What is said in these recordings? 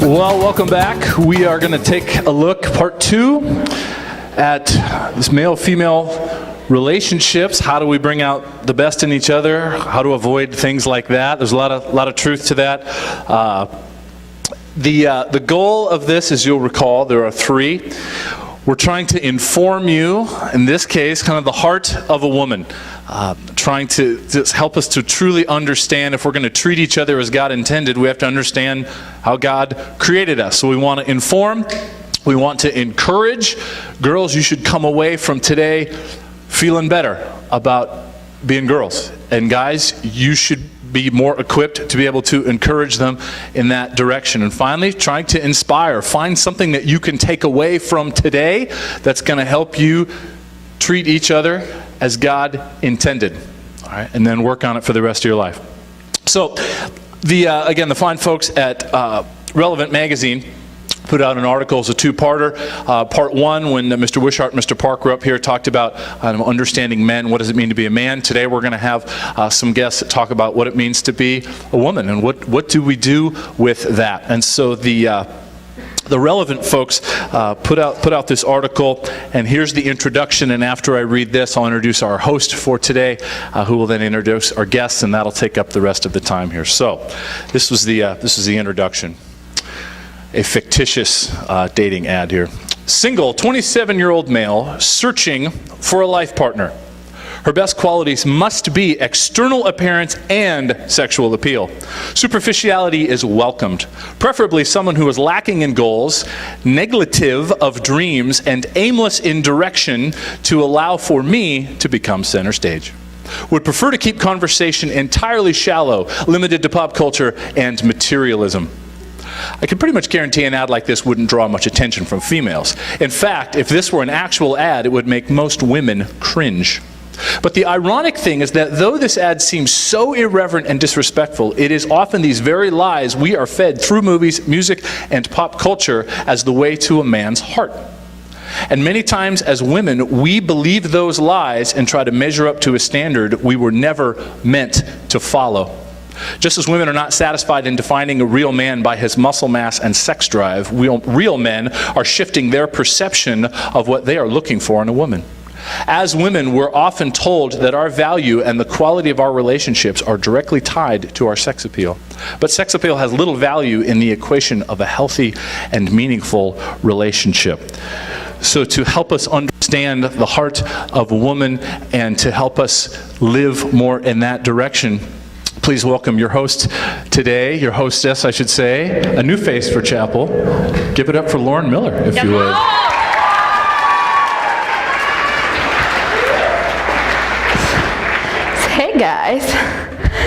Well, welcome back. We are going to take a look, part 2, at this male-female relationships. How do we bring out the best in each other? How to avoid things like that? There's a lot of truth to that. The goal of this, as you'll recall, there are 3. We're trying to inform you, in this case, kind of the heart of a woman. Trying to help us to truly understand, if we're going to treat each other as God intended, we have to understand how God created us. So we want to inform, we want to encourage. Girls, you should come away from today feeling better about being girls. And guys, you should be more equipped to be able to encourage them in that direction. And finally, trying to inspire. Find something that you can take away from today that's going to help you treat each other as God intended. All right, and then work on it for the rest of your life. So, again, the fine folks at Relevant Magazine put out an article. It's a 2-parter. Part 1, when Mr. Wishart and Mr. Park were up here, talked about understanding men. What does it mean to be a man? Today we're going to have some guests that talk about what it means to be a woman and what do we do with that. And so the Relevant folks put out this article, and here's the introduction. And after I read this, I'll introduce our host for today, who will then introduce our guests, and that'll take up the rest of the time here. So, this was the introduction. A fictitious dating ad here. Single, 27-year-old male searching for a life partner. Her best qualities must be external appearance and sexual appeal. Superficiality is welcomed, preferably someone who is lacking in goals, neglective of dreams, and aimless in direction to allow for me to become center stage. Would prefer to keep conversation entirely shallow, limited to pop culture and materialism. I can pretty much guarantee an ad like this wouldn't draw much attention from females. In fact, if this were an actual ad, it would make most women cringe. But the ironic thing is that though this ad seems so irreverent and disrespectful, it is often these very lies we are fed through movies, music, and pop culture as the way to a man's heart. And many times as women, we believe those lies and try to measure up to a standard we were never meant to follow. Just as women are not satisfied in defining a real man by his muscle mass and sex drive, real men are shifting their perception of what they are looking for in a woman. As women, we're often told that our value and the quality of our relationships are directly tied to our sex appeal. But sex appeal has little value in the equation of a healthy and meaningful relationship. So to help us understand the heart of a woman and to help us live more in that direction, please welcome your host today, your hostess, I should say, a new face for Chapel. Give it up for Lauren Miller, if you would. Hey guys,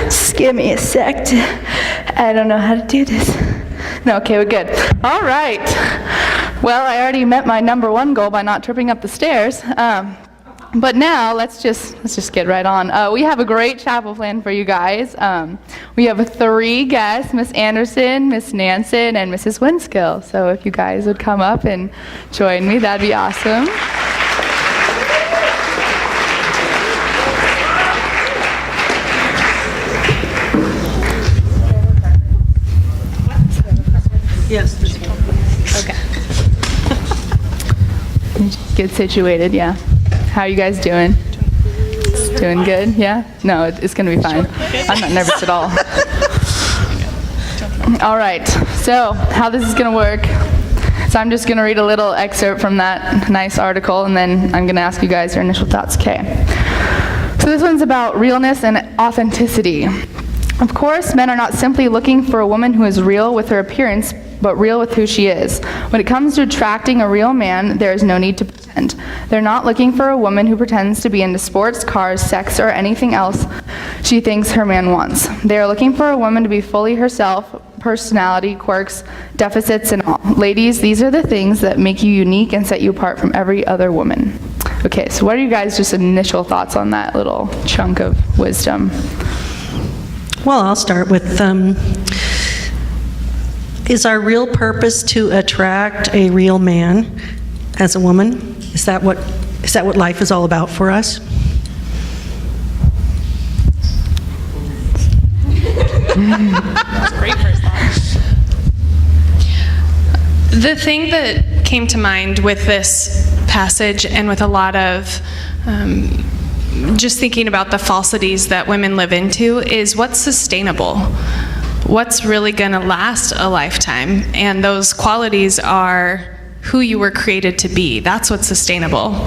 just give me a sec. I don't know how to do this. No, okay, we're good. All right. Well, I already met my number 1 goal by not tripping up the stairs. But now, let's just get right on. We have a great chapel plan for you guys. We have 3 guests, Miss Anderson, Miss Nansen, and Mrs. Winskill. So if you guys would come up and join me, that'd be awesome. Yes. Okay. Get situated, yeah. How are you guys doing? Doing good, yeah? No, it's going to be fine. I'm not nervous at all. All right, so how this is going to work. So I'm just going to read a little excerpt from that nice article, and then I'm going to ask you guys your initial thoughts, okay? So this one's about realness and authenticity. Of course, men are not simply looking for a woman who is real with her appearance, but real with who she is. When it comes to attracting a real man, there is no need to pretend. They're not looking for a woman who pretends to be into sports, cars, sex, or anything else she thinks her man wants. They are looking for a woman to be fully herself, personality, quirks, deficits, and all. Ladies, these are the things that make you unique and set you apart from every other woman. Okay, so what are you guys' just initial thoughts on that little chunk of wisdom? Well, I'll start with, is our real purpose to attract a real man as a woman? Is that what life is all about for us? That's great first thought. The thing that came to mind with this passage and with a lot of just thinking about the falsities that women live into is what's sustainable. What's really going to last a lifetime? And those qualities are who you were created to be. That's what's sustainable.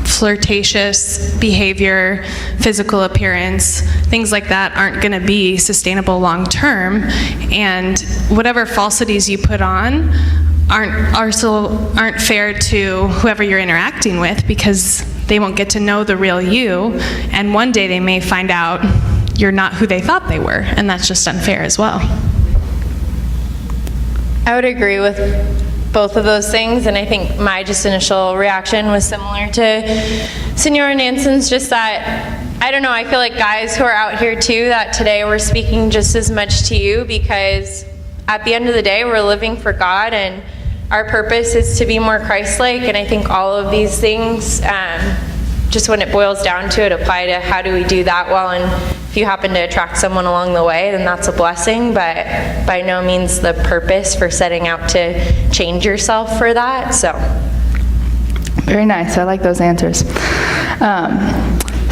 Flirtatious behavior, physical appearance, things like that aren't going to be sustainable long term. And whatever falsities you put on aren't fair to whoever you're interacting with, because they won't get to know the real you, and one day they may find out you're not who they thought they were, and that's just unfair as well. I would agree with both of those things, and I think my just initial reaction was similar to Senora Nansen's, just that, I don't know, I feel like guys who are out here too, that today we're speaking just as much to you, because at the end of the day, we're living for God, and our purpose is to be more Christ-like, and I think all of these things, just when it boils down to it, apply to how do we do that well, and if you happen to attract someone along the way, then that's a blessing, but by no means the purpose for setting out to change yourself for that, so. Very nice. I like those answers.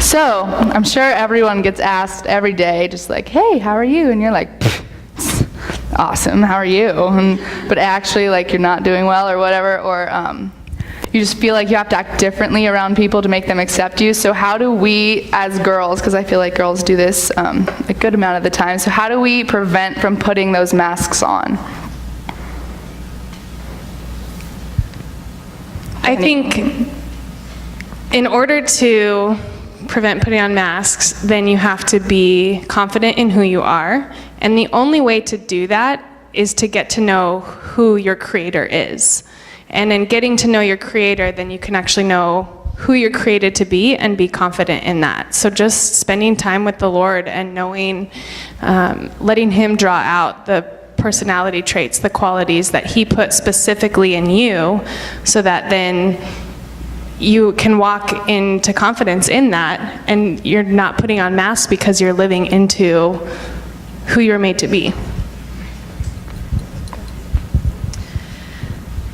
So I'm sure everyone gets asked every day, just like, hey, how are you? And you're like, awesome, how are you? But actually, like, you're not doing well or whatever, or you just feel like you have to act differently around people to make them accept you. So how do we, as girls, because I feel like girls do this a good amount of the time, so how do we prevent from putting those masks on? I think in order to prevent putting on masks, then you have to be confident in who you are. And the only way to do that is to get to know who your creator is. And in getting to know your creator, then you can actually know who you're created to be and be confident in that. So just spending time with the Lord and knowing, letting him draw out the personality traits, the qualities that he put specifically in you, so that then you can walk into confidence in that, and you're not putting on masks because you're living into who you're made to be.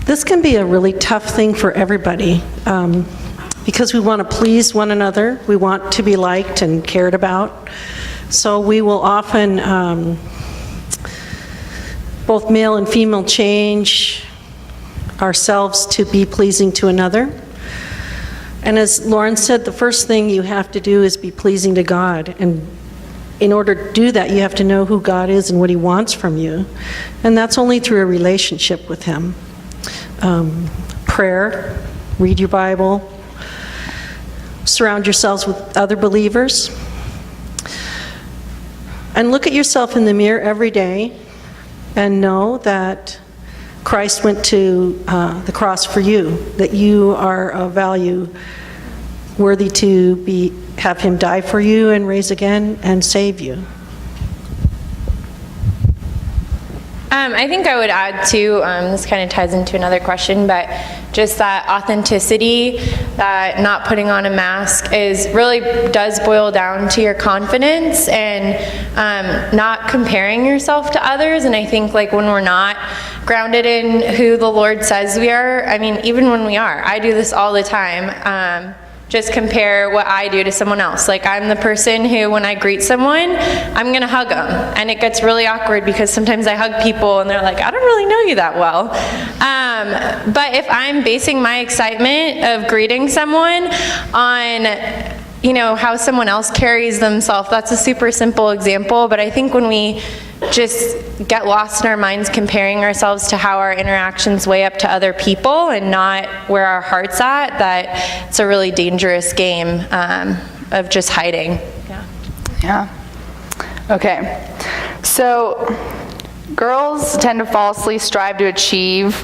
This can be a really tough thing for everybody, because we want to please one another. We want to be liked and cared about. So we will often, both male and female, change ourselves to be pleasing to another. And as Lauren said, the first thing you have to do is be pleasing to God. And in order to do that, you have to know who God is and what he wants from you. And that's only through a relationship with him. Prayer, read your Bible, surround yourselves with other believers, and look at yourself in the mirror every day and know that Christ went to the cross for you, that you are of value, worthy to have him die for you and rise again and save you. I think I would add too, this kind of ties into another question, but just that authenticity, that not putting on a mask really does boil down to your confidence and not comparing yourself to others. And I think like when we're not grounded in who the Lord says we are, I mean, even when we are, I do this all the time. Just compare what I do to someone else. Like I'm the person who, when I greet someone, I'm gonna hug them. And it gets really awkward because sometimes I hug people and they're like, I don't really know you that well. But if I'm basing my excitement of greeting someone on, how someone else carries themselves, that's a super simple example. But I think when we just get lost in our minds comparing ourselves to how our interactions weigh up to other people and not where our heart's at, that it's a really dangerous game of just hiding. Yeah. Okay. So girls tend to falsely strive to achieve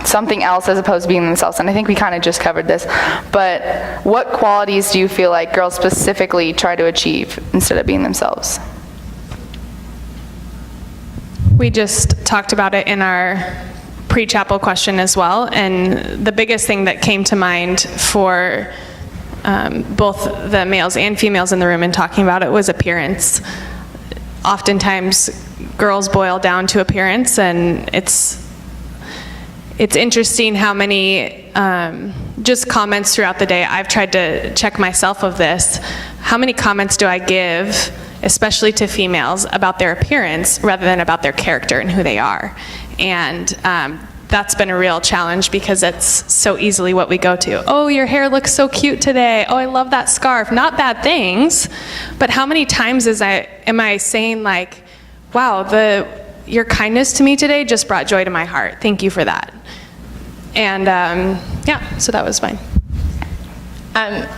something else as opposed to being themselves. And I think we kind of just covered this. But what qualities do you feel like girls specifically try to achieve instead of being themselves? We just talked about it in our pre-chapel question as well, and the biggest thing that came to mind for both the males and females in the room in talking about it was appearance. Oftentimes, girls boil down to appearance, and it's interesting how many just comments throughout the day. I've tried to check myself of this. How many comments do I give, especially to females, about their appearance rather than about their character and who they are? And that's been a real challenge because it's so easily what we go to. Oh, your hair looks so cute today. Oh, I love that scarf. Not bad things, but how many times am I saying like, wow, your kindness to me today just brought joy to my heart. Thank you for that. And yeah, so that was fine.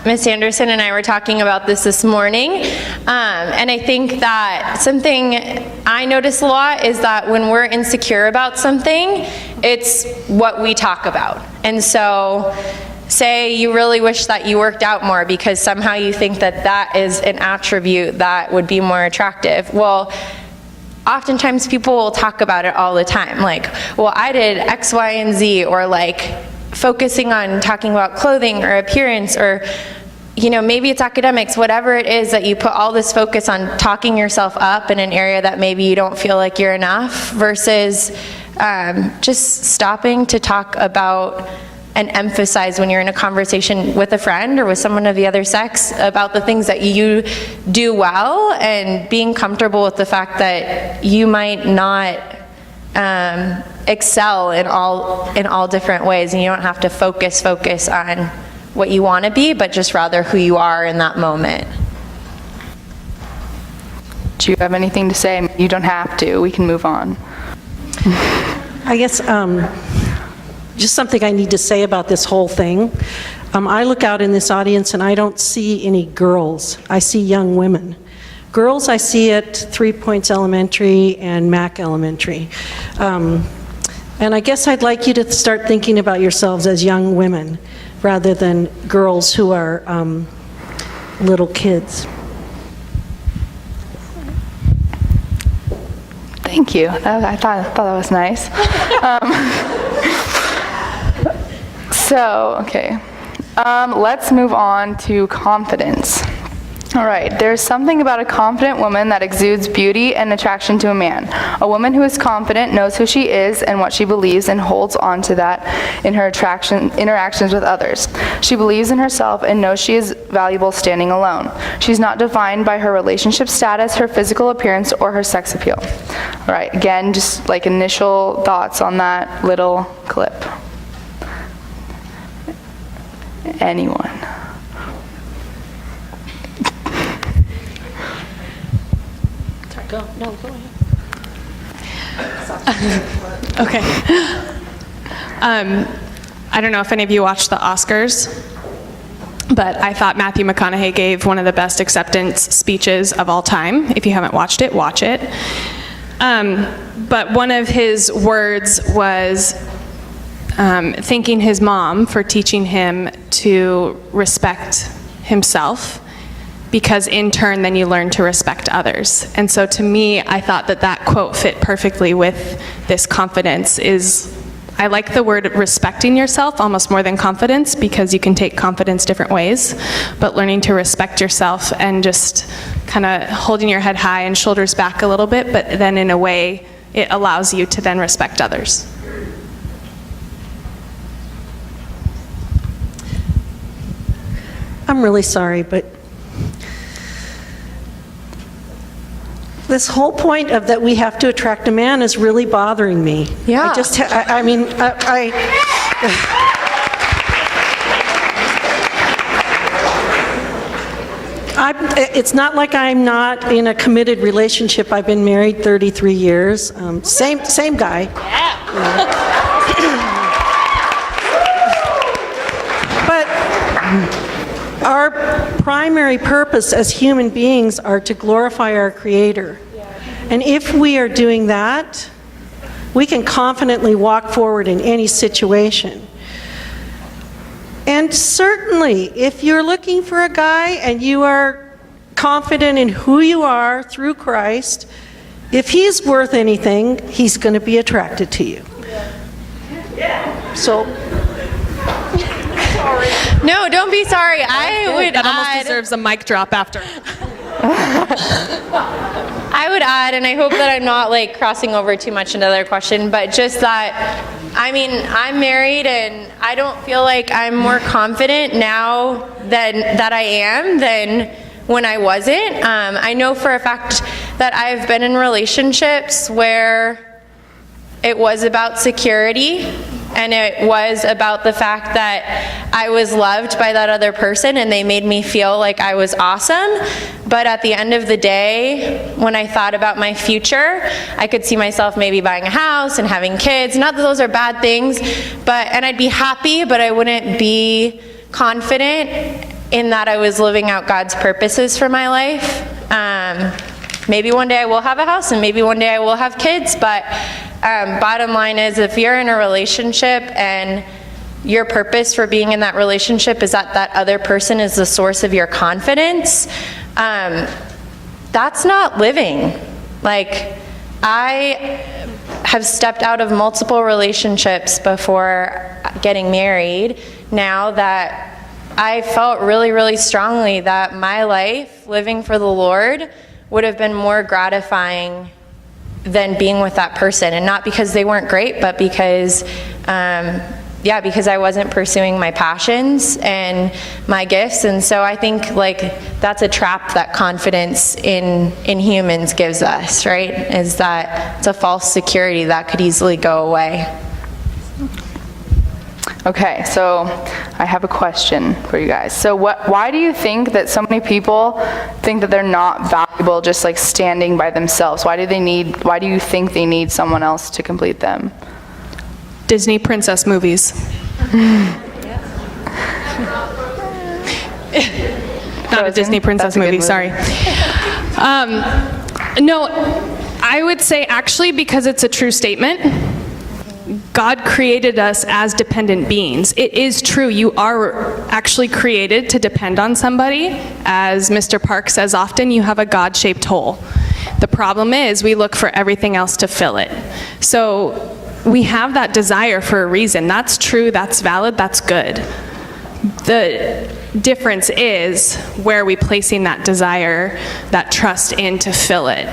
Ms. Anderson and I were talking about this morning, and I think that something I notice a lot is that when we're insecure about something, it's what we talk about. And so, say you really wish that you worked out more because somehow you think that that is an attribute that would be more attractive. Well, oftentimes people will talk about it all the time, like, well, I did X, Y, and Z, or like, focusing on talking about clothing or appearance, or maybe it's academics, whatever it is that you put all this focus on talking yourself up in an area that maybe you don't feel like you're enough, versus just stopping to talk about and emphasize when you're in a conversation with a friend or with someone of the other sex about the things that you do well, and being comfortable with the fact that you might not excel in all different ways, and you don't have to focus on what you want to be, but just rather who you are in that moment. Do you have anything to say? You don't have to. We can move on. I guess just something I need to say about this whole thing. I look out in this audience and I don't see any girls. I see young women. Girls I see at 3 Points Elementary and Mac Elementary. And I guess I'd like you to start thinking about yourselves as young women rather than girls who are little kids. Thank you. I thought that was nice. Okay. Let's move on to confidence. All right, there's something about a confident woman that exudes beauty and attraction to a man. A woman who is confident knows who she is and what she believes and holds on to that in her interactions with others. She believes in herself and knows she is valuable standing alone. She's not defined by her relationship status, her physical appearance, or her sex appeal. All right, again, just like initial thoughts on that little clip. Anyone? Go ahead. Okay. I don't know if any of you watched the Oscars, but I thought Matthew McConaughey gave one of the best acceptance speeches of all time. If you haven't watched it, watch it. But one of his words was thanking his mom for teaching him to respect himself, because in turn then you learn to respect others. And so to me, I thought that quote fit perfectly with this confidence. I like the word respecting yourself almost more than confidence, because you can take confidence different ways, but learning to respect yourself and just kind of holding your head high and shoulders back a little bit, but then in a way it allows you to then respect others. I'm really sorry, but this whole point of that we have to attract a man is really bothering me. Yeah. It's not like I'm not in a committed relationship. I've been married 33 years. Same guy. But our primary purpose as human beings are to glorify our Creator. And if we are doing that, we can confidently walk forward in any situation. And certainly, if you're looking for a guy and you are confident in who you are through Christ, if he's worth anything, he's going to be attracted to you. So, No, don't be sorry. I would That almost add, deserves a mic drop after. I would add, and I hope that I'm not like crossing over too much into another question, but just that, I mean, I'm married and I don't feel like I'm more confident now that I am than when I wasn't. I know for a fact that I've been in relationships where it was about security, and it was about the fact that I was loved by that other person and they made me feel like I was awesome. But at the end of the day, when I thought about my future, I could see myself maybe buying a house and having kids. Not that those are bad things, and I'd be happy, but I wouldn't be confident in that I was living out God's purposes for my life. Maybe one day I will have a house and maybe one day I will have kids, but bottom line is, if you're in a relationship and your purpose for being in that relationship is that other person is the source of your confidence, that's not living. Like, I have stepped out of multiple relationships before getting married, now that I felt really, really strongly that my life living for the Lord would have been more gratifying than being with that person. And not because they weren't great, but because because I wasn't pursuing my passions and my gifts. And so I think like that's a trap that confidence in humans gives us, right? Is that it's a false security that could easily go away. Okay, so I have a question for you guys. So why do you think that so many people think that they're not valuable just like standing by themselves? Why do you think they need someone else to complete them? Disney princess movies. Not a Disney princess movie, sorry. No, I would say actually because it's a true statement. God created us as dependent beings. It is true, you are actually created to depend on somebody. As Mr. Park says often, you have a God-shaped hole. The problem is we look for everything else to fill it. So we have that desire for a reason. That's true, that's valid, that's good. The difference is where are we placing that desire, that trust in to fill it.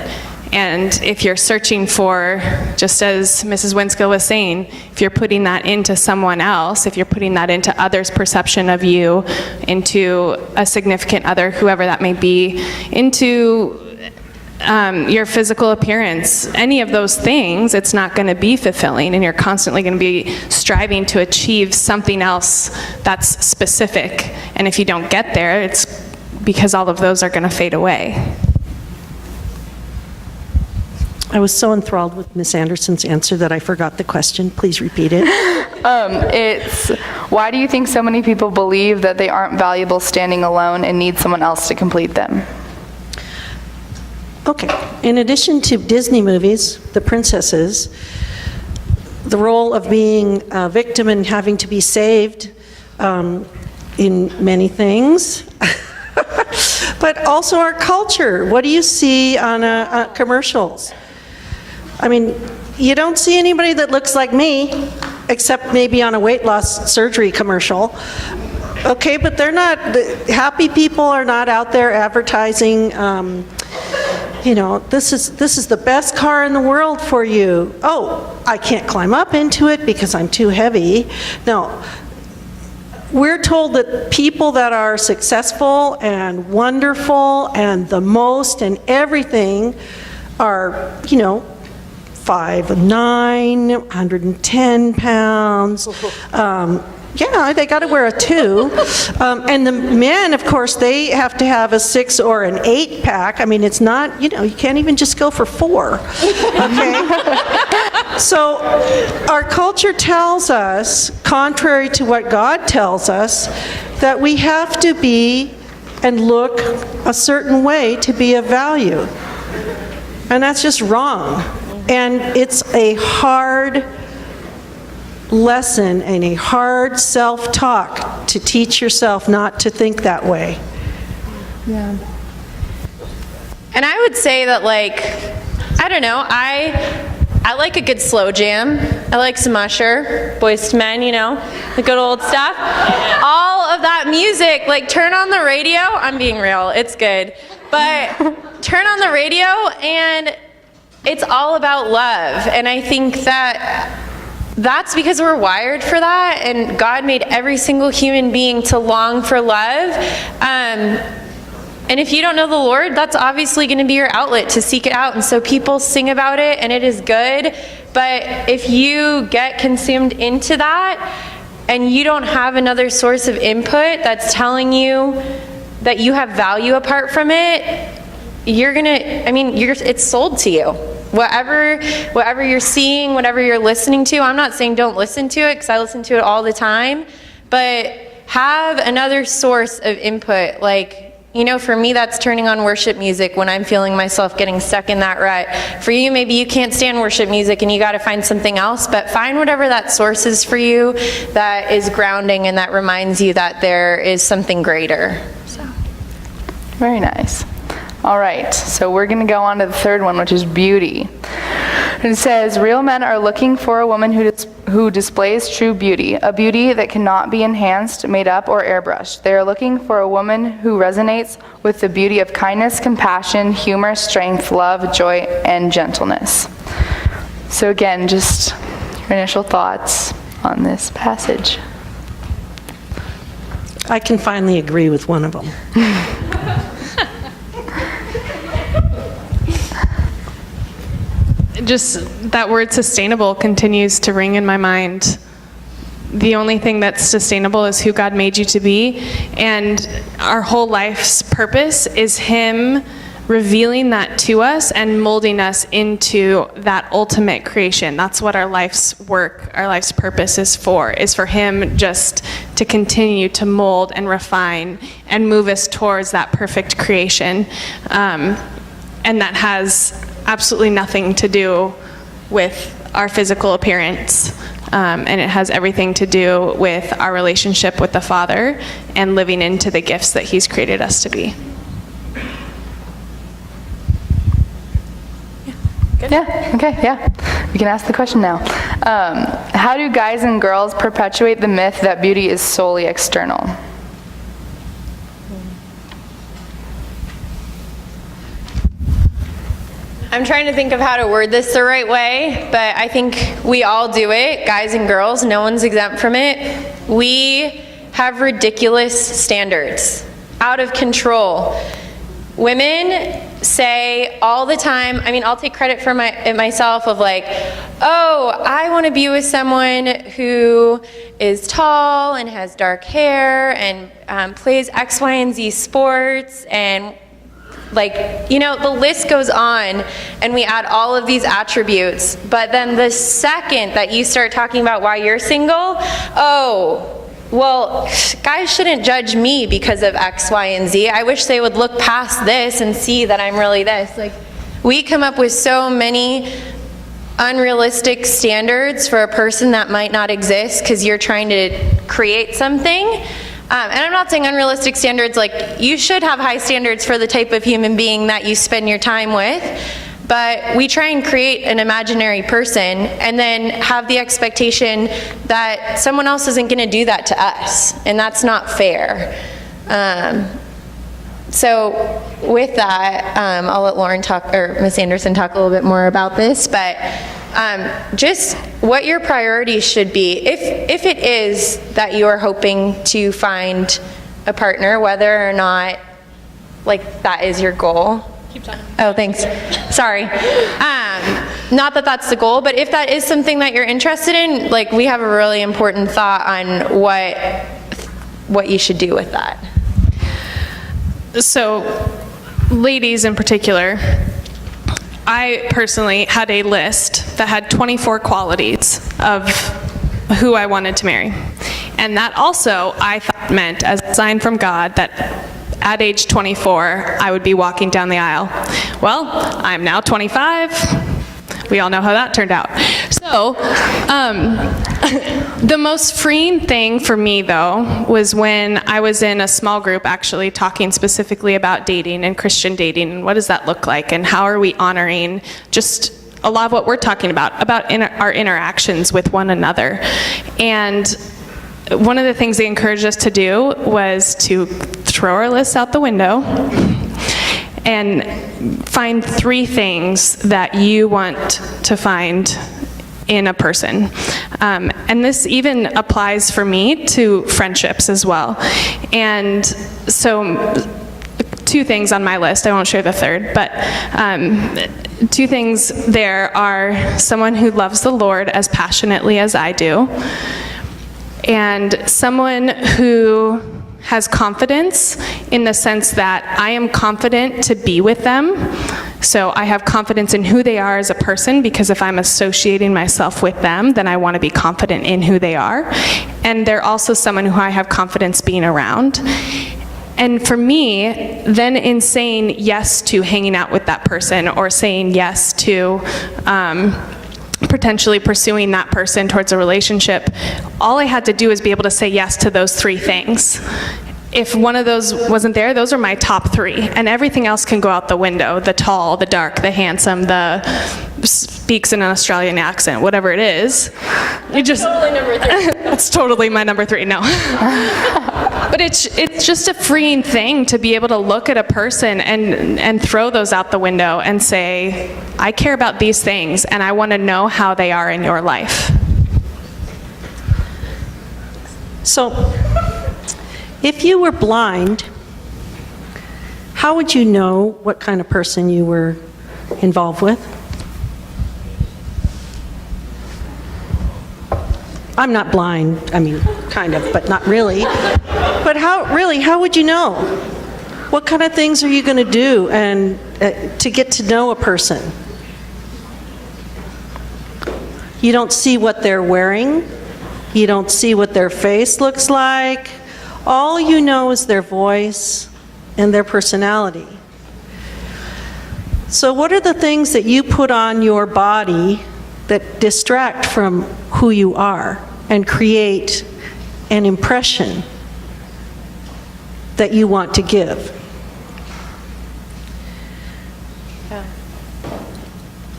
And if you're searching for, just as Mrs. Winskill was saying, if you're putting that into someone else, if you're putting that into others' perception of you, into a significant other, whoever that may be, into your physical appearance, any of those things, it's not going to be fulfilling, and you're constantly going to be striving to achieve something else that's specific. And if you don't get there, it's because all of those are going to fade away. I was so enthralled with Ms. Anderson's answer that I forgot the question. Please repeat it. It's why do you think so many people believe that they aren't valuable standing alone and need someone else to complete them? Okay. In addition to Disney movies, the princesses, the role of being a victim and having to be saved in many things, but also our culture. What do you see on commercials? I mean, you don't see anybody that looks like me, except maybe on a weight loss surgery commercial. Okay, but they're not, happy people are not out there advertising, this is the best car in the world for you. Oh, I can't climb up into it because I'm too heavy. No. We're told that people that are successful and wonderful and the most and everything are, 5'9", 110 pounds. They got to wear a 2. And the men, of course, they have to have a 6 or an 8 pack. I mean, it's not, you can't even just go for 4. Okay? So our culture tells us, contrary to what God tells us, that we have to be and look a certain way to be of value. And that's just wrong. And it's a hard lesson and a hard self-talk to teach yourself not to think that way. Yeah. And I would say that, I don't know, I like a good slow jam. I like some Usher, Boyz II Men, the good old stuff. All of that music, turn on the radio. I'm being real, it's good. But turn on the radio and it's all about love. And I think that's because we're wired for that, and God made every single human being to long for love. And if you don't know the Lord, that's obviously going to be your outlet to seek it out. And so people sing about it, and it is good. But if you get consumed into that, and you don't have another source of input that's telling you that you have value apart from it, it's sold to you. Whatever you're seeing, whatever you're listening to, I'm not saying don't listen to it, because I listen to it all the time, but have another source of input. Like, for me, that's turning on worship music when I'm feeling myself getting stuck in that rut. For you, maybe you can't stand worship music and you got to find something else, but find whatever that source is for you that is grounding and that reminds you that there is something greater. So. Very nice. All right, so we're going to go on to the third one, which is beauty. And it says, real men are looking for a woman who displays true beauty, a beauty that cannot be enhanced, made up, or airbrushed. They are looking for a woman who resonates with the beauty of kindness, compassion, humor, strength, love, joy, and gentleness. So again, just your initial thoughts on this passage. I can finally agree with one of them. Just that word sustainable continues to ring in my mind. The only thing that's sustainable is who God made you to be, and our whole life's purpose is Him revealing that to us and molding us into that ultimate creation. That's what our life's work, our life's purpose is for Him just to continue to mold and refine and move us towards that perfect creation. And that has absolutely nothing to do with our physical appearance, and it has everything to do with our relationship with the Father and living into the gifts that He's created us to be. Yeah, okay, yeah. We can ask the question now. How do guys and girls perpetuate the myth that beauty is solely external? I'm trying to think of how to word this the right way, but I think we all do it, guys and girls. No one's exempt from it. We have ridiculous standards, out of control. Women say all the time, I'll take credit for myself of like, oh, I want to be with someone who is tall and has dark hair and plays X, Y, and Z sports, and the list goes on, and we add all of these attributes. But then the second that you start talking about why you're single, oh, well, guys shouldn't judge me because of X, Y, and Z. I wish they would look past this and see that I'm really this. We come up with so many unrealistic standards for a person that might not exist because you're trying to create something. And I'm not saying unrealistic standards, you should have high standards for the type of human being that you spend your time with, but we try and create an imaginary person and then have the expectation that someone else isn't going to do that to us, and that's not fair. So with that, I'll let Lauren talk, or Miss Anderson talk a little bit more about this, but just what your priorities should be. If it is that you are hoping to find a partner, whether or not that is your goal. Keep talking. Oh, thanks. Sorry. Not that that's the goal, but if that is something that you're interested in, we have a really important thought on what you should do with that. So, ladies in particular, I personally had a list that had 24 qualities of who I wanted to marry. And that also, I thought, meant, as a sign from God, that at age 24, I would be walking down the aisle. Well, I'm now 25. We all know how that turned out. So, the most freeing thing for me, though, was when I was in a small group actually talking specifically about dating and Christian dating, and what does that look like, and how are we honoring just a lot of what we're talking about our interactions with one another. And one of the things they encouraged us to do was to throw our lists out the window and find 3 things that you want to find in a person. And this even applies for me to friendships as well. And so 2 things on my list, I won't share the third, but 2 things there are someone who loves the Lord as passionately as I do, and someone who has confidence in the sense that I am confident to be with them. So I have confidence in who they are as a person, because if I'm associating myself with them, then I want to be confident in who they are. And they're also someone who I have confidence being around. And for me, then in saying yes to hanging out with that person, or saying yes to potentially pursuing that person towards a relationship, all I had to do is be able to say yes to those 3 things. If one of those wasn't there, those are my top 3, and everything else can go out the window. The tall, the dark, the handsome, the speaks in an Australian accent, whatever it is. You just totally number 3. That's totally my number 3. No. But it's just a freeing thing to be able to look at a person and throw those out the window and say, I care about these things, and I want to know how they are in your life. So, if you were blind, how would you know what kind of person you were involved with? I'm not blind, I mean, kind of, but not really. But how would you know? What kind of things are you going to do and to get to know a person? You don't see what they're wearing. You don't see what their face looks like. All you know is their voice and their personality. So what are the things that you put on your body that distract from who you are and create an impression that you want to give? Yeah.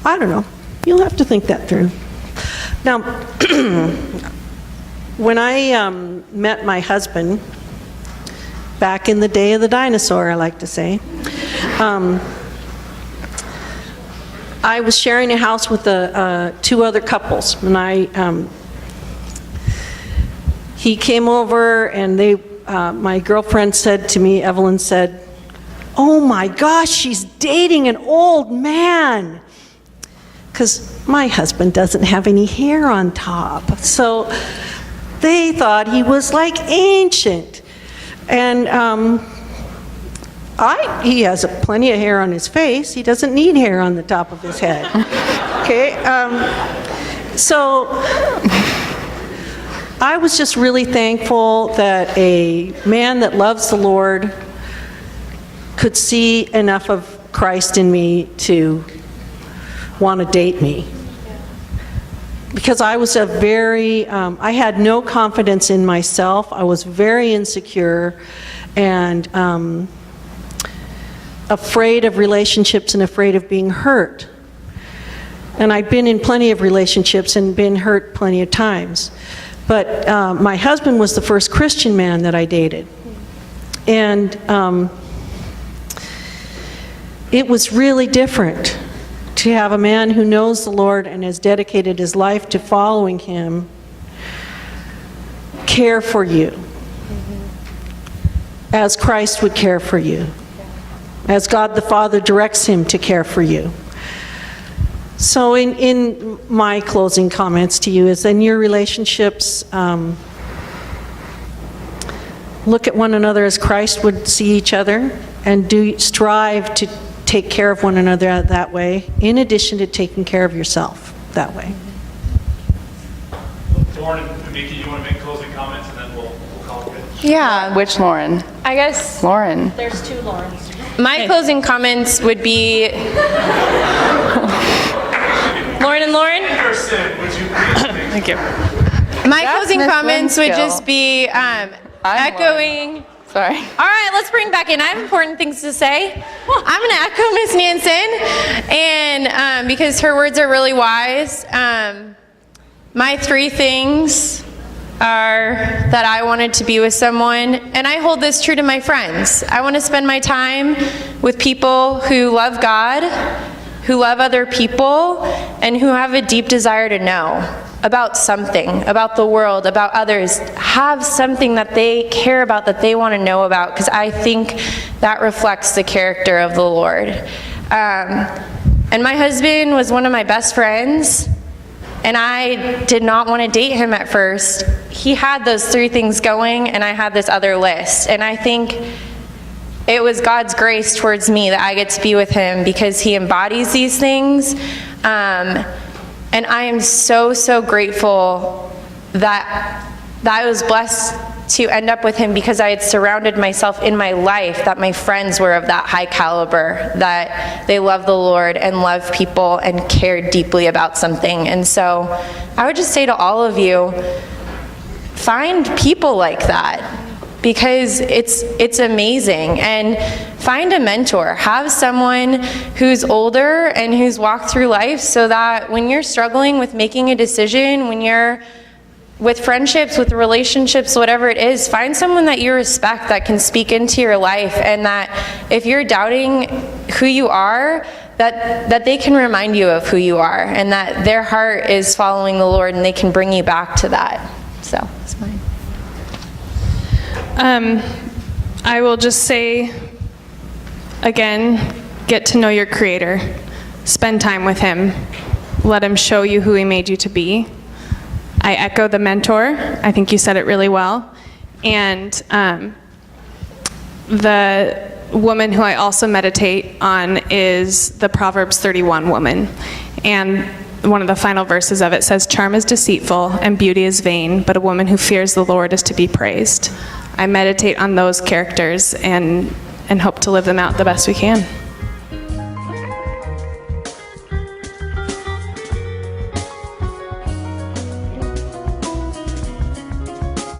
I don't know. You'll have to think that through. Now, when I met my husband, back in the day of the dinosaur, I like to say, I was sharing a house with 2 other couples, and he came over, and my girlfriend said to me, Evelyn said, "Oh my gosh, she's dating an old man," because my husband doesn't have any hair on top, so they thought he was like ancient. And he has plenty of hair on his face. He doesn't need hair on the top of his head. Okay, so I was just really thankful that a man that loves the Lord could see enough of Christ in me to want to date me. Because I was I had no confidence in myself. I was very insecure and afraid of relationships and afraid of being hurt. And I'd been in plenty of relationships and been hurt plenty of times. But my husband was the first Christian man that I dated. And it was really different to have a man who knows the Lord and has dedicated his life to following him care for you as Christ would care for you, as God the Father directs him to care for you. So in my closing comments to you is, in your relationships, look at one another as Christ would see each other, and strive to take care of one another that way, in addition to taking care of yourself that way. Lauren and Mica, you want to make closing comments, and then we'll call it good? Yeah. Which Lauren? I guess Lauren. There's 2 Laurens. my closing comments would be Lauren and Lauren? Anderson, would you please? Thank you. My That's closing Miss comments would Winskill. just be echoing. Sorry. All right, let's bring back in. I have important things to say. I'm going to echo Miss Nansen, and because her words are really wise. My 3 things are that I wanted to be with someone, and I hold this true to my friends. I want to spend my time with people who love God, who love other people, and who have a deep desire to know about something, about the world, about others, have something that they care about, that they want to know about, because I think that reflects the character of the Lord. And my husband was one of my best friends, and I did not want to date him at first. He had those 3 things going, and I had this other list. And I think it was God's grace towards me that I get to be with him because he embodies these things. And I am so, so grateful that I was blessed to end up with him because I had surrounded myself in my life that my friends were of that high caliber, that they love the Lord and love people and cared deeply about something. And so I would just say to all of you, find people like that, because it's amazing. And find a mentor. Have someone who's older and who's walked through life, so that when you're struggling with making a decision, when you're with friendships, with relationships, whatever it is, find someone that you respect that can speak into your life, and that if you're doubting who you are, that they can remind you of who you are, and that their heart is following the Lord, and they can bring you back to that. So that's mine. I will just say, again, get to know your Creator. Spend time with Him. Let Him show you who He made you to be. I echo the mentor. I think you said it really well. And the woman who I also meditate on is the Proverbs 31 woman. And one of the final verses of it says, "Charm is deceitful and beauty is vain, but a woman who fears the Lord is to be praised." I meditate on those characters and hope to live them out the best we can.